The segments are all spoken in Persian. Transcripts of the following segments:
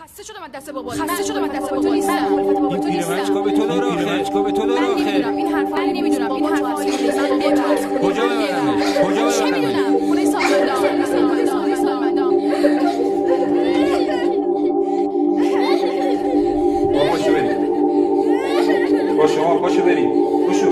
خسته شدم از دست بابا، خسته شدم از دست بابا نیستم. این پیرمرد به تو داره آخه، این حرفا نمیدونم این حرفا کجا ببرمش؟ چه میدونم؟ خونه سامندان. پاشو بریم. پاشو بریم. پاشو.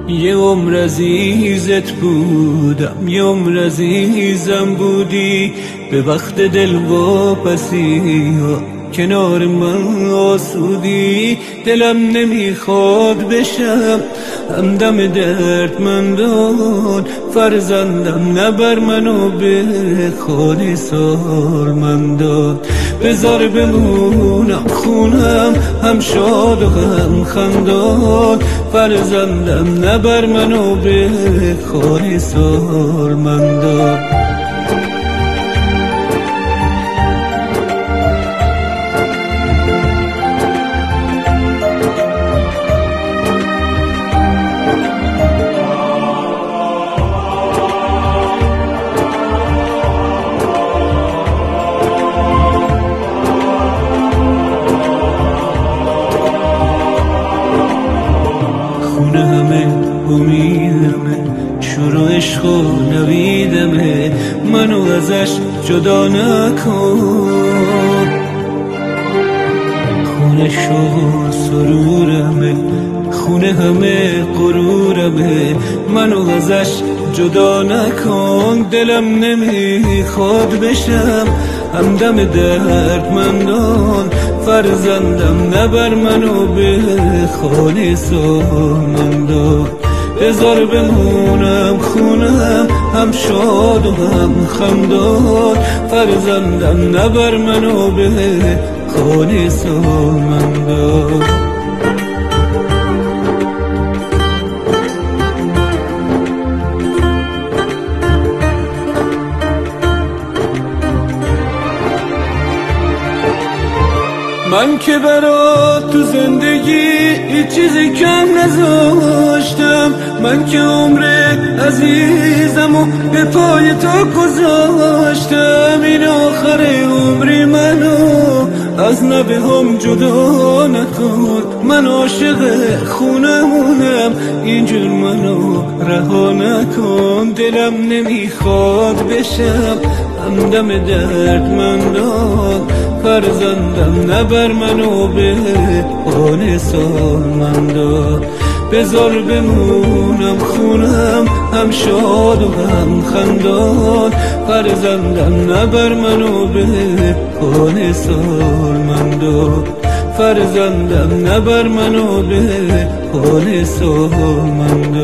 یه عمر عزیزت بودم، یه عمر عزیزم بودی، به وقت دل واپسی کنار من آسودی. دلم نمیخواد بشم همدم دردمندان، فرزندم نبر منو به خانه سالمندان. بذار بمونم خونم هم شاد و هم خندان، فرزندم نبر منو به خانه سالمندان. امیدمه شروع عشق و نویدمه، منو ازش جدا نکن. خونه شو سرورمه، خونه همه غرورمه، منو ازش جدا نکن. دلم نمیخواد بشم همدم دردمندان، فرزندم نبر منو به خانه سالمندان. بذار بمونم خونم هم شاد و هم خندان، فرزندم نبر منو به خانه سالمندان. من که برات تو زندگی هیچ چیزی کم نذاشتم، من که عمر عزیزم و به پای تو گذاشتم. این آخر عمری منو از نبه هم جدا نکن، من عاشق خونمونم اینجور منو رها نکن. دلم نمیخواد بشم همدم دردمندان، فرزندم نبر منو به خانه سالمندان. بذار بمونم خونم هم شاد و هم خندان، فرزندم نبر منو به خانه سالمندان. فرزندم نبر منو به خانه سالمندان.